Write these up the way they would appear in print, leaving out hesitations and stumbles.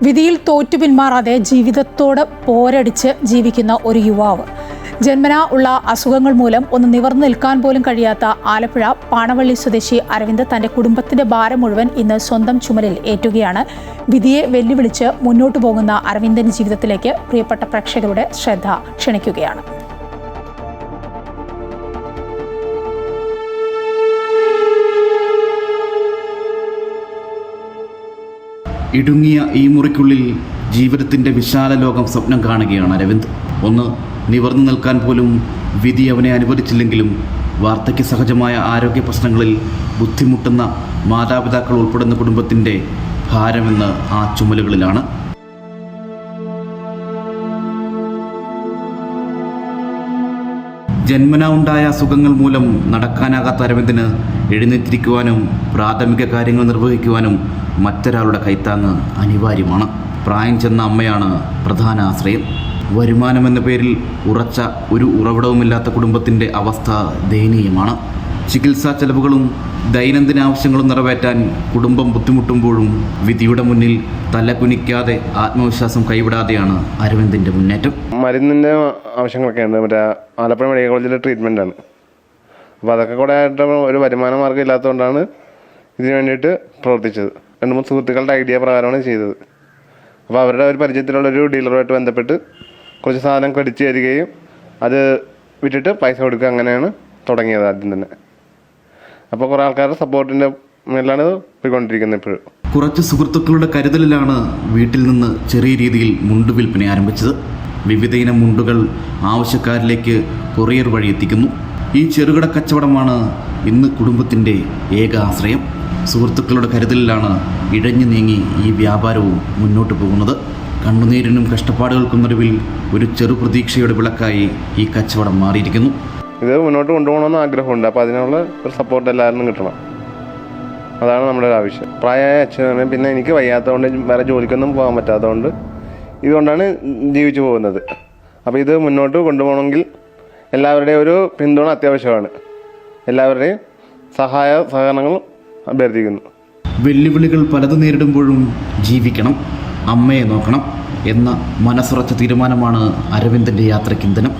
വിധിയിൽ തോറ്റു പിന്മാറാതെ ജീവിതത്തോട് പോരടിച്ച് ജീവിക്കുന്ന ഒരു യുവാവ്. ജന്മനാ ഉള്ള അസുഖങ്ങൾ മൂലം ഒന്ന് നിവർന്നു നിൽക്കാൻ പോലും കഴിയാത്ത ആലപ്പുഴ പാണവള്ളി സ്വദേശി അരവിന്ദ് തന്റെ കുടുംബത്തിന്റെ ഭാരം മുഴുവൻ ഇന്ന് സ്വന്തം ചുമലിൽ ഏറ്റുകയാണ്. വിധിയെ വെല്ലുവിളിച്ച് മുന്നോട്ടു പോകുന്ന അരവിന്ദിന്റെ ജീവിതത്തിലേക്ക് പ്രിയപ്പെട്ട പ്രേക്ഷകരുടെ ശ്രദ്ധ ക്ഷണിക്കുകയാണ്. ഇടുങ്ങിയ ഈ മുറിക്കുള്ളിൽ ജീവിതത്തിൻ്റെ വിശാല ലോകം സ്വപ്നം കാണുകയാണ് അരവിന്ദ്. ഒന്ന് നിവർന്നു നിൽക്കാൻ പോലും വിധി അവനെ അനുവദിച്ചില്ലെങ്കിലും വാർദ്ധക്യ സഹജമായ ആരോഗ്യ പ്രശ്നങ്ങളിൽ ബുദ്ധിമുട്ടുന്ന മാതാപിതാക്കൾ ഉൾപ്പെടുന്ന കുടുംബത്തിൻ്റെ ഭാരമെന്ന് ആ ചുമലുകളിലാണ്. ജന്മനാ ഉണ്ടായ അസുഖങ്ങൾ മൂലം നടക്കാനാകാത്ത അരവിന്ദിന് എഴുന്നേറ്റിരിക്കുവാനും പ്രാഥമിക കാര്യങ്ങൾ നിർവഹിക്കുവാനും മറ്റൊരാളുടെ കൈത്താങ്ങ് അനിവാര്യമാണ്. പ്രായം ചെന്ന അമ്മയാണ് പ്രധാന ആശ്രയം. വരുമാനമെന്ന പേരിൽ ഉറച്ച ഒരു ഉറവിടവുമില്ലാത്ത കുടുംബത്തിൻ്റെ അവസ്ഥ ദയനീയമാണ്. ചികിത്സാ ചെലവുകളും ദൈനംദിന ആവശ്യങ്ങളും നിറവേറ്റാൻ കുടുംബം ബുദ്ധിമുട്ടുമ്പോഴും വിധിയുടെ മുന്നിൽ തലകുനിക്കാതെ ആത്മവിശ്വാസം കൈവിടാതെയാണ് അരവിന്ദിൻ്റെ മുന്നേറ്റം. മരുന്നിൻ്റെ ആവശ്യങ്ങളൊക്കെ ഉണ്ട്. മറ്റേ ആലപ്പുഴ മെഡിക്കൽ കോളേജിലെ ട്രീറ്റ്മെൻറ്റാണ്. അപ്പോൾ അതൊക്കെ കൂടെ ആയിട്ട് ഒരു വരുമാന മാർഗ്ഗം ഇല്ലാത്തതുകൊണ്ടാണ് ഇതിനു വേണ്ടിയിട്ട് പ്രവർത്തിച്ചത്. 2-3 സുഹൃത്തുക്കളുടെ ഐഡിയ പ്രകാരമാണ് ചെയ്തത്. അപ്പോൾ അവരുടെ ഒരു പരിചയത്തിലുള്ളൊരു ഡീലറുമായിട്ട് ബന്ധപ്പെട്ട് കുറച്ച് സാധനം കടിച്ചു തരികയും അത് വിറ്റിട്ട് പൈസ കൊടുക്കുക, അങ്ങനെയാണ് തുടങ്ങിയത് ആദ്യം തന്നെ. അപ്പോൾ കുറേ ആൾക്കാരുടെ സപ്പോർട്ടിൻ്റെ മേലാണ് പോയിക്കൊണ്ടിരിക്കുന്നത് ഇപ്പോഴും. കുറച്ച് സുഹൃത്തുക്കളുടെ കരുതലിലാണ് വീട്ടിൽ നിന്ന് ചെറിയ രീതിയിൽ മുണ്ട് വിൽപ്പന ആരംഭിച്ചത്. വിവിധയിനം മുണ്ടുകൾ ആവശ്യക്കാരിലേക്ക് കൊറിയർ വഴി എത്തിക്കുന്നു. ഈ ചെറുകിട കച്ചവടമാണ് ഇന്ന് കുടുംബത്തിൻ്റെ ഏക ആശ്രയം. സുഹൃത്തുക്കളുടെ കരുതലിലാണ് ഇഴഞ്ഞു നീങ്ങി ഈ വ്യാപാരവും മുന്നോട്ട് പോകുന്നത്. കണ്ണുനീരിനും കഷ്ടപ്പാടുകൾക്കും നടുവിൽ ഒരു ചെറു പ്രതീക്ഷയുടെ വിളക്കായി ഈ കച്ചവടം മാറിയിരിക്കുന്നു. ഇത് മുന്നോട്ട് കൊണ്ടുപോകണമെന്ന് ആഗ്രഹമുണ്ട്. അപ്പോൾ അതിനുള്ള ഒരു സപ്പോർട്ട് എല്ലാവരും കിട്ടണം. അതാണ് നമ്മുടെ ഒരു ആവശ്യം. പ്രായമായ അച്ഛനാണ്, പിന്നെ എനിക്ക് വയ്യാത്തതുകൊണ്ട് വേറെ ജോലിക്കൊന്നും പോകാൻ പറ്റാത്തതുകൊണ്ട് ഇതുകൊണ്ടാണ് ജീവിച്ചു പോകുന്നത്. അപ്പോൾ ഇത് മുന്നോട്ട് കൊണ്ടുപോകണമെങ്കിൽ എല്ലാവരുടെയും ഒരു പിന്തുണ അത്യാവശ്യമാണ്. എല്ലാവരുടെയും സഹകരണങ്ങൾ അഭ്യർത്ഥിക്കുന്നു. വെല്ലുവിളികൾ പലത് നേരിടുമ്പോഴും ജീവിക്കണം, അമ്മയെ നോക്കണം എന്ന മനസ്സുറച്ച തീരുമാനമാണ് അരവിന്ദിൻ്റെ യാത്രയ്ക്ക് ഇന്ധനം.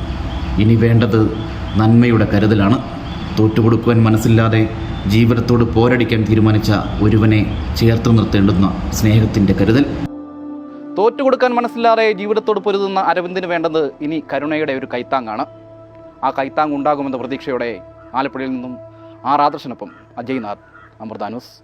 ഇനി വേണ്ടത് നന്മയുടെ കരുതലാണ്. തോറ്റുകൊടുക്കുവാൻ മനസ്സില്ലാതെ ജീവിതത്തോട് പോരടിക്കാൻ തീരുമാനിച്ച ഒരുവനെ ചേർത്ത് നിർത്തേണ്ടുന്ന സ്നേഹത്തിൻ്റെ കരുതൽ. തോറ്റുകൊടുക്കാൻ മനസ്സില്ലാതെ ജീവിതത്തോട് പൊരുതുന്ന അരവിന്ദിന് വേണ്ടത് ഇനി കരുണയുടെ ഒരു കൈത്താങ്ങാണ്. ആ കൈത്താങ് ഉണ്ടാകുമെന്ന പ്രതീക്ഷയോടെ ആലപ്പുഴയിൽ നിന്നും ആദർശനൊപ്പം അജയ് നാഥ്, അമൃത ന്യൂസ്.